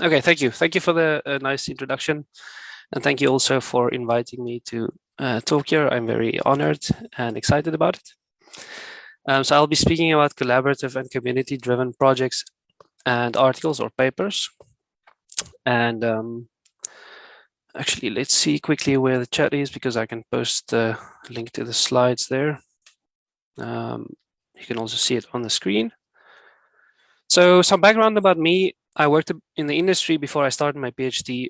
Okay, thank you. Thank you for the nice introduction. And thank you also for inviting me to talk here. I'm very honored and excited about it. So I'll be speaking about collaborative and community-driven projects and articles or papers. And actually, let's see quickly where the chat is, because I can post the link to the slides there. You can also see it on the screen. So some background about me. I worked in the industry before I started my PhD,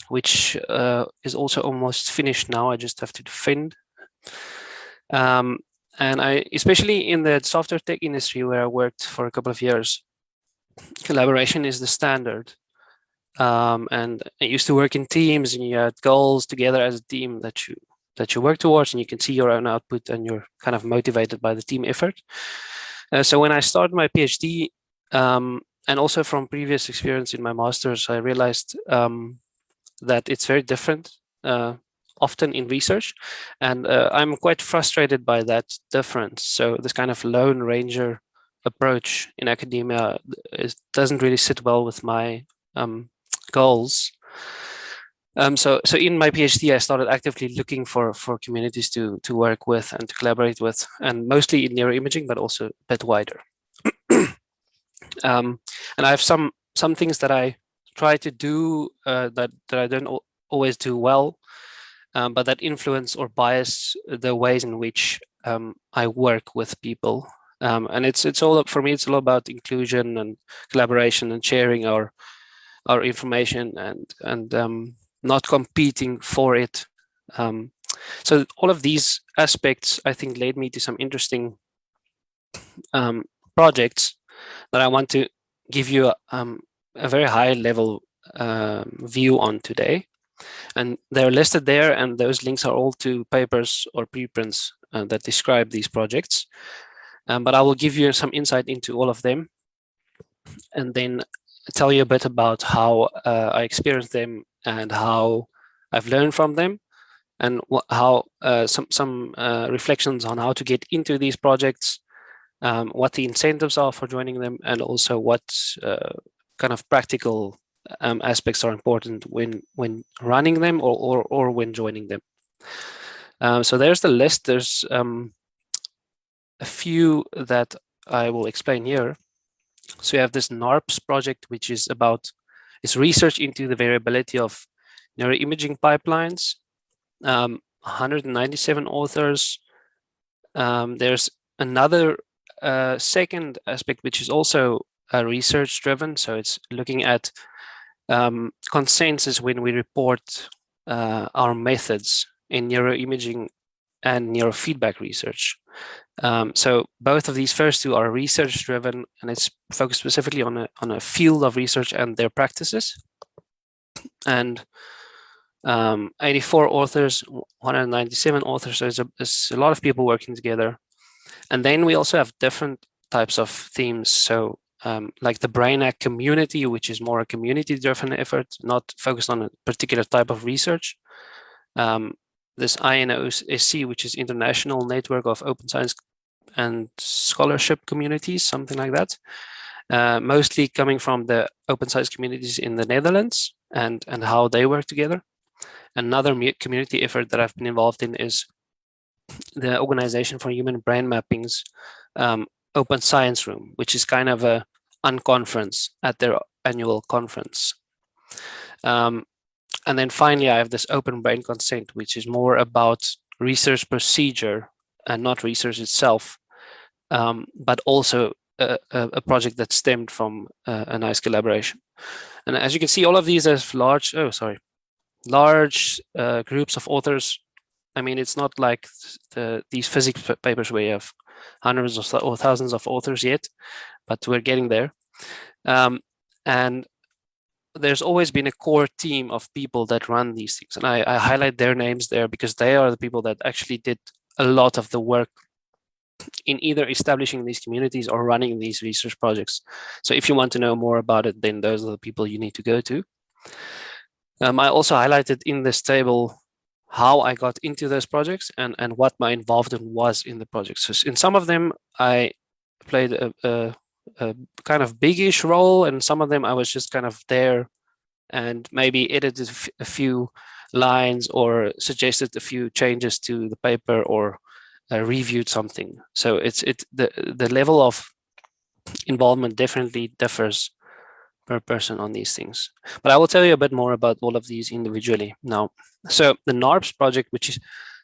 which is also almost finished now. I just have to defend. And I, especially in the software tech industry where I worked for a couple of years, collaboration is the standard. And I used to work in teams, and you had goals together as a team that you work towards, and you can see your own output, and you're kind of motivated by the team effort. So when I started my PhD, and also from previous experience in my master's, I realized that it's very different often in research, and I'm quite frustrated by that difference. So this kind of lone ranger approach in academia doesn't really sit well with my goals. So in my PhD, I started actively looking for communities to work with and to collaborate with, and mostly in neuroimaging, but also a bit wider. And I have some things that I try to do that I don't always do well, but that influence or bias the ways in which I work with people. And it's all, for me, it's all about inclusion and collaboration and sharing our information and not competing for it. So all of these aspects, I think, led me to some interesting projects that I want to give you a very high level view on today. And they're listed there, and those links are all to papers or preprints that describe these projects. But I will give you some insight into all of them, and then tell you a bit about how I experienced them and how I've learned from them, and how some reflections on how to get into these projects, what the incentives are for joining them, and also what kind of practical aspects are important when running them or when joining them. So there's the list. There's a few that I will explain here. So you have this NARPS project, which is research into the variability of neuroimaging pipelines. 197 authors. There's another second aspect, which is also research driven. So it's looking at consensus when we report our methods in neuroimaging and neurofeedback research. So both of these first two are research driven, and it's focused specifically on a field of research and their practices. And 84 authors, 197 authors, so there's a lot of people working together. And then we also have different types of themes. So like the Brainac community, which is more a community-driven effort, not focused on a particular type of research. This INOSC, which is International Network of Open Science and Scholarship Communities, something like that. Mostly coming from the open science communities in the Netherlands and how they work together. Another community effort that I've been involved in is the Organization for Human Brain Mapping's Open Science Room, which is kind of a unconference at their annual conference. And then finally, I have this open brain consent, which is more about research procedure and not research itself, but also a project that stemmed from a nice collaboration. And as you can see, all of these have large groups of authors. I mean, it's not like these physics papers where you have hundreds or thousands of authors yet, but we're getting there. And there's always been a core team of people that run these things. And I highlight their names there because they are the people that actually did a lot of the work in either establishing these communities or running these research projects. So if you want to know more about it, then those are the people you need to go to. I also highlighted in this table how I got into those projects and what my involvement was in the projects. So in some of them, I played a kind of biggish role, and some of them I was just kind of there and maybe edited a few lines or suggested a few changes to the paper or reviewed something. So the level of involvement definitely differs per person on these things. But I will tell you a bit more about all of these individually now. So the NARPS project, which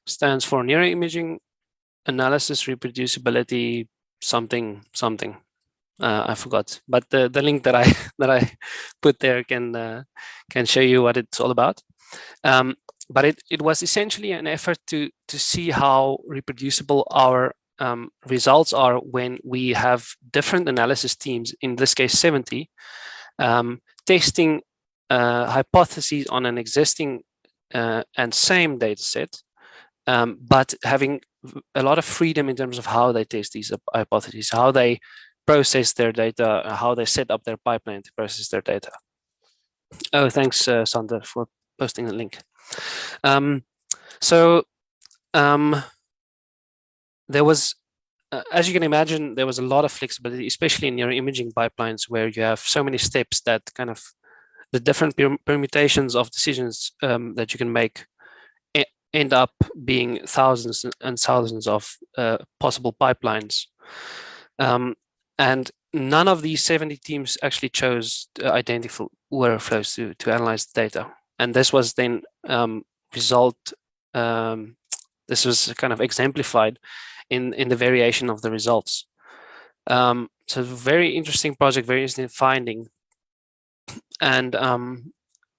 stands for Neuroimaging Analysis Reproducibility something. I forgot, but the link that I put there can show you what it's all about. But it was essentially an effort to see how reproducible our results are when we have different analysis teams, in this case 70, testing hypotheses on an existing and same data set, but having a lot of freedom in terms of how they test these hypotheses, how they process their data, how they set up their pipeline to process their data. Oh, thanks, Sander, for posting the link. There was, as you can imagine, there was a lot of flexibility, especially in your imaging pipelines, where you have so many steps that kind of the different permutations of decisions that you can make end up being thousands and thousands of possible pipelines. And none of these 70 teams actually chose identical workflows to analyze the data. And this was then this was kind of exemplified in the variation of the results. So very interesting project, very interesting finding. And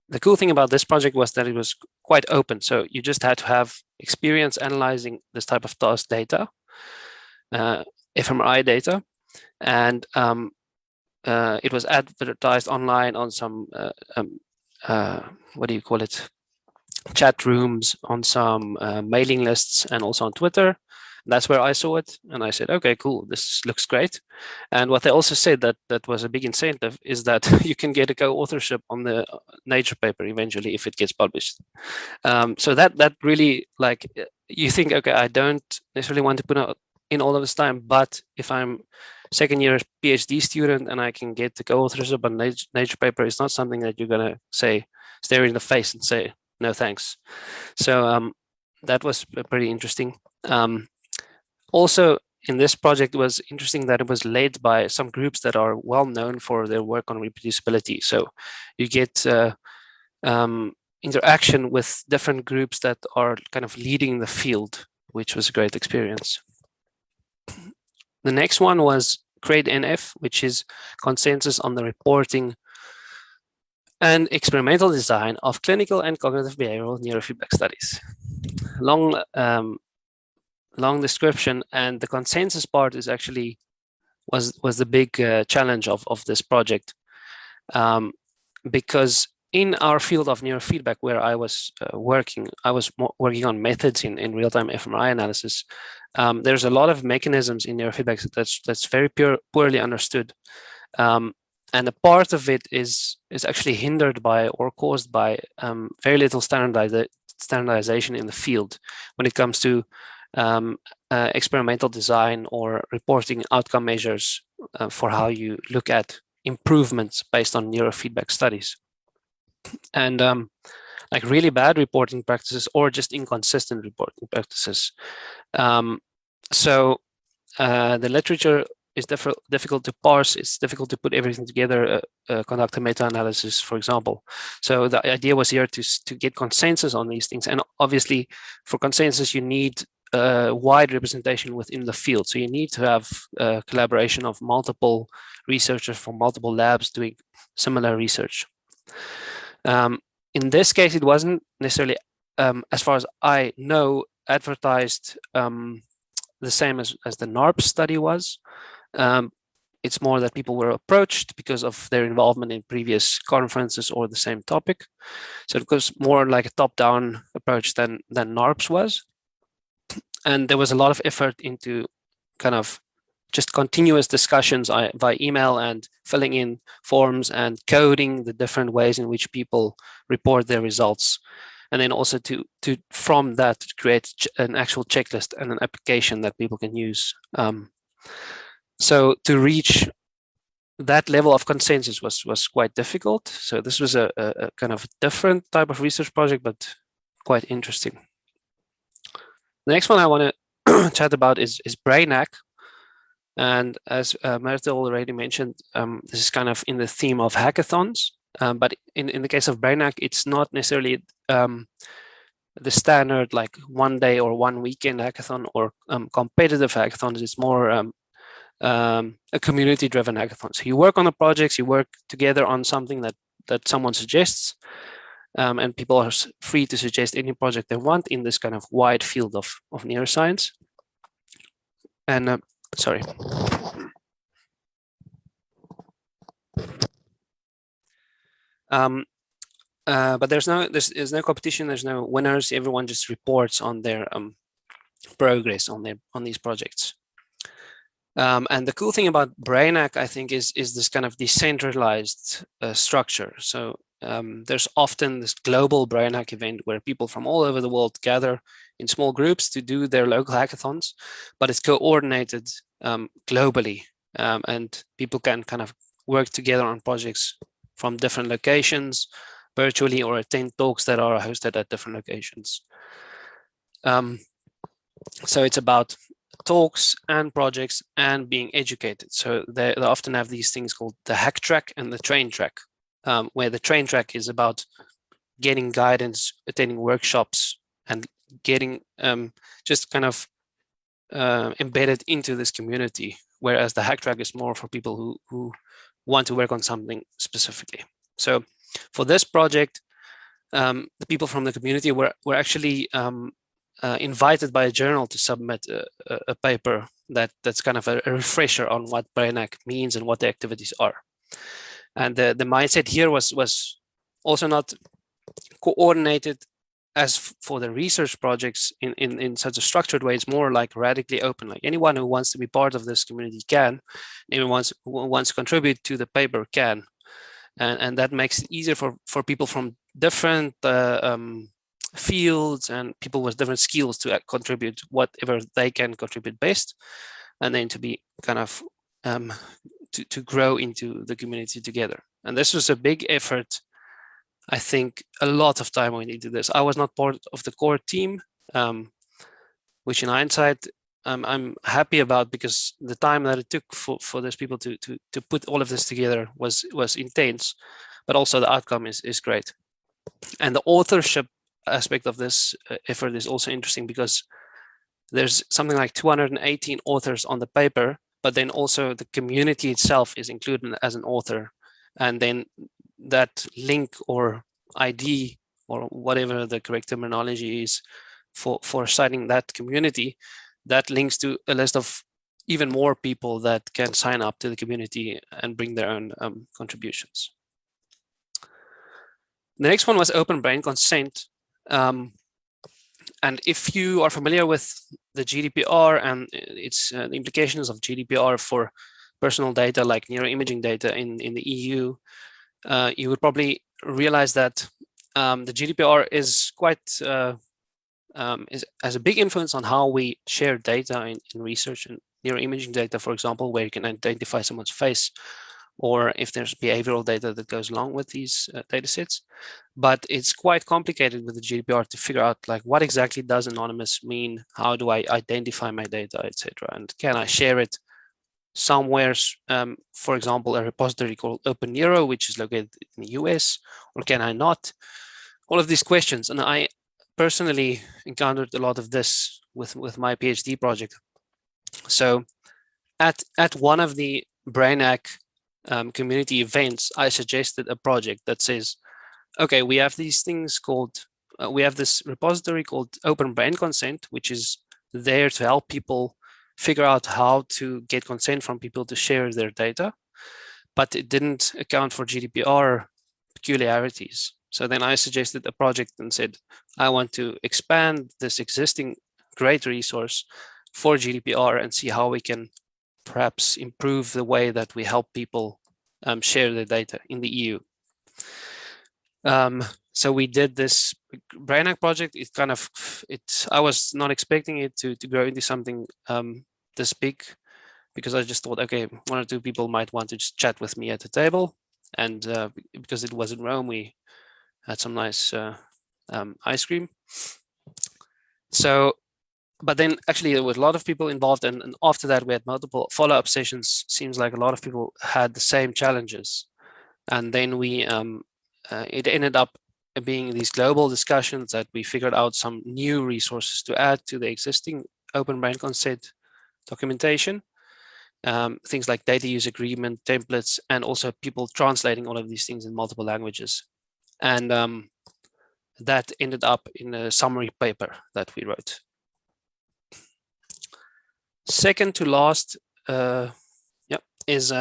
the cool thing about this project was that it was quite open. So you just had to have experience analyzing this type of task data, fMRI data, and it was advertised online on some what do you call it, chat rooms, on some mailing lists, and also on Twitter. That's where I saw it, and I said, okay, cool, this looks great. And what they also said that was a big incentive is that you can get a co-authorship on the Nature paper eventually if it gets published. So that really, like, you think, okay, I don't necessarily want to put in all of this time, but if I'm second year PhD student and I can get the co-authorship on Nature paper, it's not something that you're gonna stare in the face and say no thanks. So that was pretty interesting. Also, in this project, it was interesting that it was led by some groups that are well known for their work on reproducibility. So you get interaction with different groups that are kind of leading the field, which was a great experience. The next one was CreateNF, which is consensus on the reporting and experimental design of clinical and cognitive behavioral neurofeedback studies. Long description, and the consensus part is actually was the big challenge of this project, because in our field of neurofeedback where I was working on methods in real-time fMRI analysis. There's a lot of mechanisms in neurofeedback that's very poorly understood, and a part of it is actually hindered by or caused by very little standardization in the field when it comes to experimental design or reporting outcome measures for how you look at improvements based on neurofeedback studies. And like really bad reporting practices or just inconsistent reporting practices. So the literature is difficult to parse. It's difficult to put everything together, conduct a meta-analysis, for example. So the idea was here to get consensus on these things. And obviously for consensus, you need wide representation within the field. So you need to have collaboration of multiple researchers from multiple labs doing similar research. In this case, it wasn't necessarily, as far as I know, advertised the same as the NARPS study was. It's more that people were approached because of their involvement in previous conferences or the same topic. So it was more like a top-down approach than NARPS was. And there was a lot of effort into kind of just continuous discussions by email and filling in forms and coding the different ways in which people report their results. And then also to from that, create an actual checklist and an application that people can use. So to reach that level of consensus was quite difficult. So this was a kind of different type of research project, but quite interesting. The next one I want to chat about is Brainac. And as Marta already mentioned, this is kind of in the theme of hackathons. But in the case of Brainac, it's not necessarily the standard like 1 day or 1 weekend hackathon or competitive hackathons. It's more a community-driven hackathon. So you work on the projects, you work together on something that someone suggests, and people are free to suggest any project they want in this kind of wide field of neuroscience. And sorry. But there's no competition. There's no winners. Everyone just reports on their progress on these projects. And the cool thing about Brainac, I think, is this kind of decentralized structure. So there's often this global Brainac event where people from all over the world gather in small groups to do their local hackathons, but it's coordinated globally, and people can kind of work together on projects from different locations virtually or attend talks that are hosted at different locations. So it's about talks and projects and being educated. So they often have these things called the hack track and the train track, where the train track is about getting guidance, attending workshops, and getting just kind of embedded into this community, whereas the hack track is more for people who want to work on something specifically. So for this project, the people from the community were actually invited by a journal to submit a paper that's kind of a refresher on what Brainac means and what the activities are. And the mindset here was also not coordinated as for the research projects in such a structured way. It's more like radically open, like anyone who wants to be part of this community can, anyone who wants to contribute to the paper can. And that makes it easier for people from different fields and people with different skills to contribute whatever they can contribute best, and then to be kind of to grow into the community together. And this was a big effort. I think a lot of time went into this. I was not part of the core team, which in hindsight I'm happy about, because the time that it took for those people to put all of this together was intense, but also the outcome is great. And the authorship aspect of this effort is also interesting, because there's something like 218 authors on the paper, but then also the community itself is included as an author. And then that link or ID or whatever the correct terminology is for citing that community, that links to a list of even more people that can sign up to the community and bring their own contributions. The next one was open brain consent. And if you are familiar with the GDPR and its the implications of GDPR for personal data like neuroimaging data in the EU, you would probably realize that the GDPR is quite has a big influence on how we share data in research and neuroimaging data, for example, where you can identify someone's face, or if there's behavioral data that goes along with these data sets. But it's quite complicated with the GDPR to figure out like what exactly does anonymous mean, how do I identify my data, etc. And can I share it somewhere, for example, a repository called OpenNeuro, which is located in the US, or can I not? All of these questions, and I personally encountered a lot of this with my PhD project. So at one of the Brainac community events, I suggested a project that says, okay, we have these things called, we have this repository called Open Brain Consent, which is there to help people figure out how to get consent from people to share their data, but it didn't account for GDPR peculiarities. So then I suggested a project and said, I want to expand this existing great resource for GDPR and see how we can perhaps improve the way that we help people share their data in the EU. So we did this Brainac project. It kind of, I was not expecting it to grow into something this big, because I just thought, okay, 1 or 2 people might want to just chat with me at the table. And because it was in Rome, we had some nice ice cream. So, but then actually there was a lot of people involved, and after that we had multiple follow-up sessions. Seems like a lot of people had the same challenges, and then we it ended up being these global discussions that we figured out some new resources to add to the existing open brain consent documentation. Things like data use agreement, templates, and also people translating all of these things in multiple languages. And that ended up in a summary paper that we wrote. Second to last is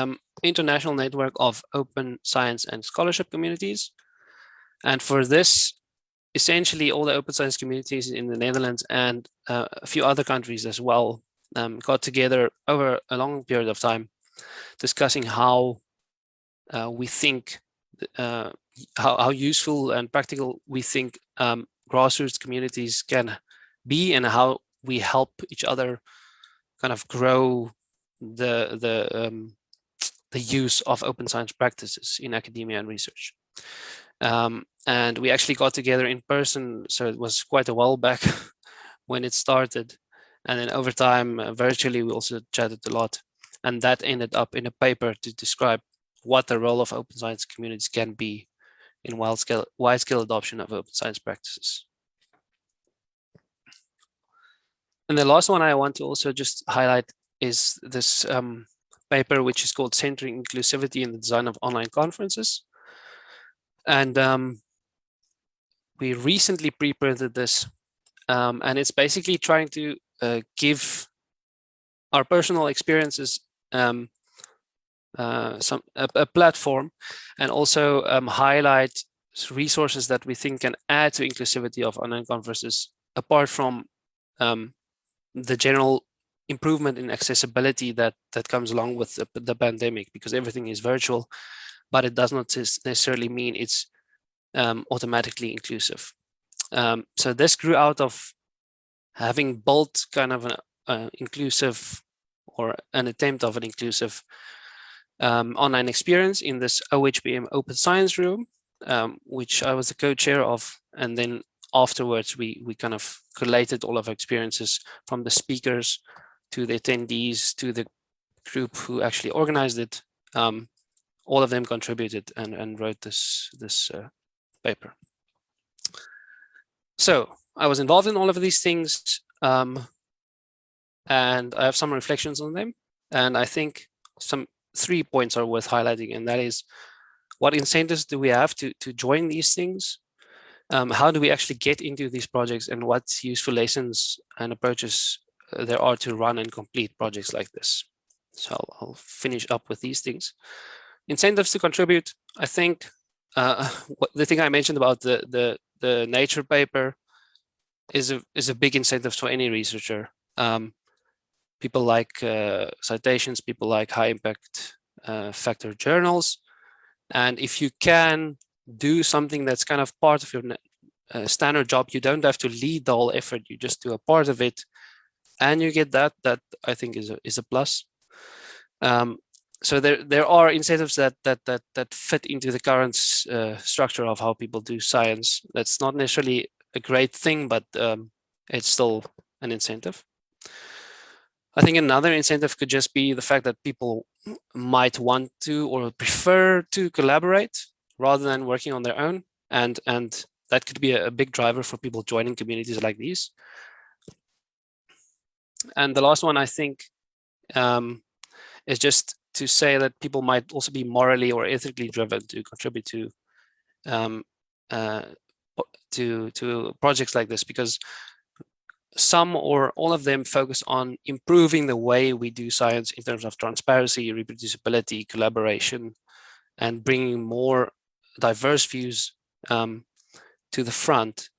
international network of open science and scholarship communities. And for this, essentially all the open science communities in the Netherlands and a few other countries as well got together over a long period of time, discussing how we think, how useful and practical we think grassroots communities can be, and how we help each other kind of grow the use of open science practices in academia and research. And we actually got together in person, so it was quite a while back when it started. And then over time, virtually, we also chatted a lot. And that ended up in a paper to describe what the role of open science communities can be in wide-scale adoption of open science practices. And the last one I want to also just highlight is this paper, which is called Centering Inclusivity in the Design of Online Conferences. And we recently pre-printed this, and it's basically trying to give our personal experiences a platform, and also highlight resources that we think can add to inclusivity of online conferences, apart from the general improvement in accessibility that comes along with the pandemic, because everything is virtual, but it does not necessarily mean it's automatically inclusive. So this grew out of having built kind of an inclusive, or an attempt of an inclusive online experience in this OHBM Open Science Room, which I was the co-chair of. And then afterwards, we kind of collated all of our experiences, from the speakers to the attendees to the group who actually organized it. All of them contributed and wrote this paper. So I was involved in all of these things, and I have some reflections on them. And I think 3 points are worth highlighting, and that is, what incentives do we have to join these things? How do we actually get into these projects, and what useful lessons and approaches there are to run and complete projects like this? So I'll finish up with these things. Incentives to contribute. I think the thing I mentioned about the Nature paper is a big incentive for any researcher. People like citations, people like high impact factor journals. And if you can do something that's kind of part of your standard job, you don't have to lead the whole effort, you just do a part of it, and you get that I think is a plus. So there are incentives that fit into the current structure of how people do science. That's not necessarily a great thing, but it's still an incentive. I think another incentive could just be the fact that people might want to or prefer to collaborate rather than working on their own, and that could be a big driver for people joining communities like these. And the last one, I think, is just to say that people might also be morally or ethically driven to contribute to projects like this, because some or all of them focus on improving the way we do science in terms of transparency, reproducibility, collaboration, and bringing more diverse views to the front,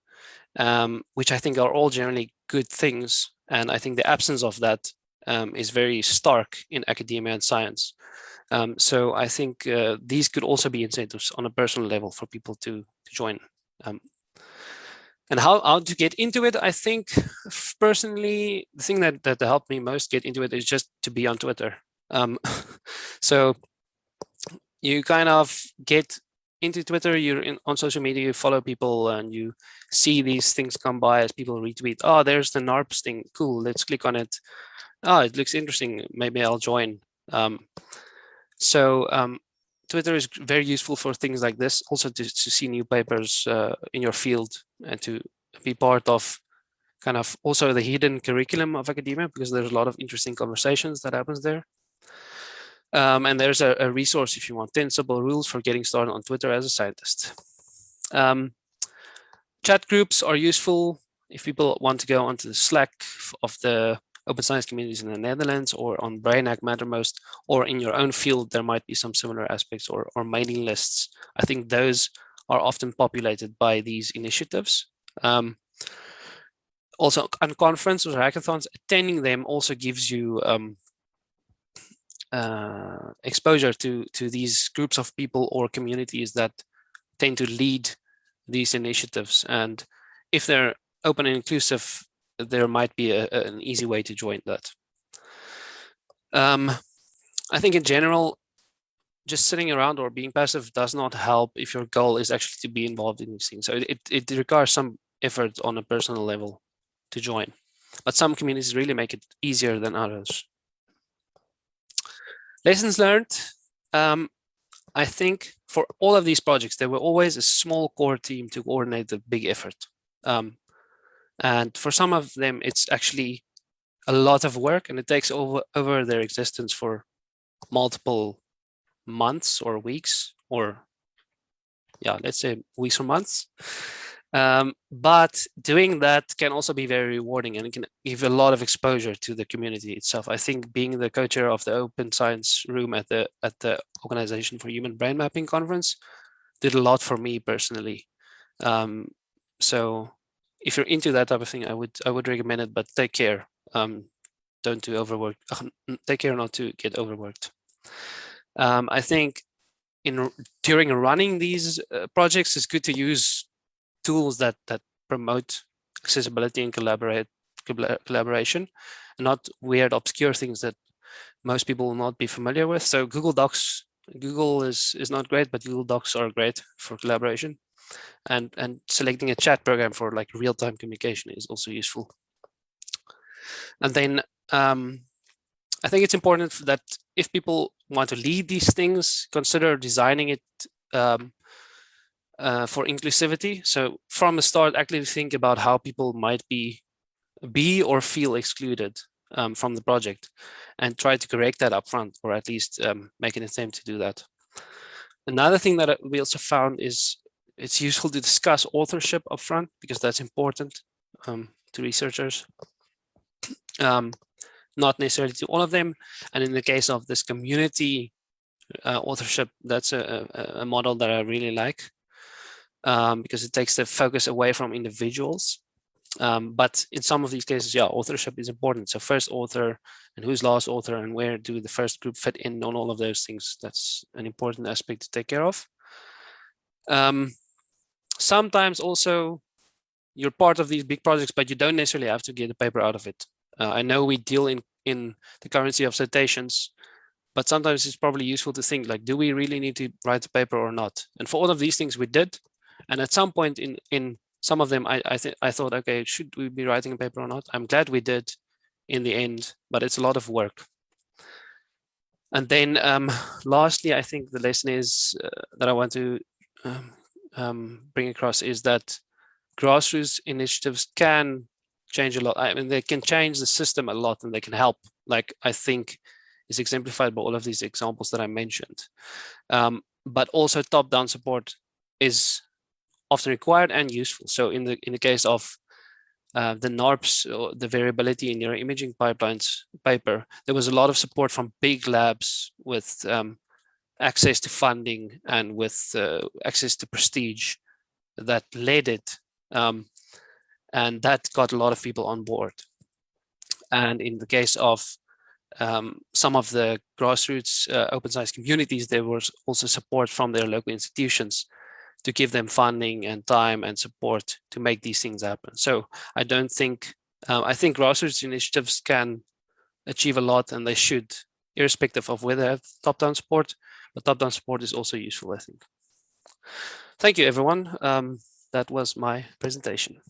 which I think are all generally good things. And I think the absence of that is very stark in academia and science. So I think these could also be incentives on a personal level for people to join. And how to get into it, I think personally, the thing that helped me most get into it is just to be on Twitter. So you kind of get into Twitter, you're on social media, you follow people and you see these things come by as people retweet. Oh, there's the NARPS thing. Cool, let's click on it. Oh, it looks interesting. Maybe I'll join. So Twitter is very useful for things like this, also to see new papers in your field and to be part of kind of also the hidden curriculum of academia, because there's a lot of interesting conversations that happens there. And there's a resource if you want 10 simple rules for getting started on Twitter as a scientist. Chat groups are useful if people want to go onto the Slack of the open science communities in the Netherlands, or on Brainac Mattermost, or in your own field, there might be some similar aspects, or mailing lists. I think those are often populated by these initiatives. Also on conferences or hackathons, attending them also gives you exposure to these groups of people or communities that tend to lead these initiatives. And if they're open and inclusive, there might be an easy way to join that. I think in general, just sitting around or being passive does not help if your goal is actually to be involved in these things. So it requires some effort on a personal level to join. But some communities really make it easier than others. Lessons learned. I think for all of these projects, there were always a small core team to coordinate the big effort. And for some of them, it's actually a lot of work, and it takes over their existence for multiple months or weeks, or yeah, let's say weeks or months. But doing that can also be very rewarding, and it can give a lot of exposure to the community itself. I think being the co-chair of the Open Science Room at the Organization for Human Brain Mapping conference did a lot for me personally. So if you're into that type of thing, I would recommend it, but take care. Don't do overwork. Take care not to get overworked. I think during running these projects, it's good to use tools that promote accessibility and collaboration, and not weird, obscure things that most people will not be familiar with. So Google Docs, Google is not great, but Google Docs are great for collaboration. And selecting a chat program for like real-time communication is also useful. And then I think it's important that if people want to lead these things, consider designing it for inclusivity. So from the start, actually think about how people might be or feel excluded from the project, and try to correct that up front, or at least make an attempt to do that. Another thing that we also found is it's useful to discuss authorship up front, because that's important to researchers. Not necessarily to all of them. And in the case of this community authorship, that's a model that I really like, because it takes the focus away from individuals. But in some of these cases, yeah, authorship is important. So first author and who's last author and where do the first group fit in on all of those things. That's an important aspect to take care of. Sometimes also you're part of these big projects, but you don't necessarily have to get a paper out of it. I know we deal in the currency of citations, but sometimes it's probably useful to think like, do we really need to write a paper or not? And for all of these things we did. And at some point in some of them, I thought, okay, should we be writing a paper or not? I'm glad we did in the end, but it's a lot of work. And then lastly, I think the lesson is that I want to bring across is that grassroots initiatives can change a lot. I mean, they can change the system a lot, and they can help, like I think is exemplified by all of these examples that I mentioned. But also top-down support is often required and useful. So in the case of the NARPS, or the variability in neuroimaging pipelines paper, there was a lot of support from big labs with access to funding and with access to prestige that led it. And that got a lot of people on board. And in the case of some of the grassroots open science communities, there was also support from their local institutions to give them funding and time and support to make these things happen. So I don't think, I think grassroots initiatives can achieve a lot, and they should irrespective of whether they have top-down support, but top-down support is also useful, I think. Thank you, everyone. That was my presentation.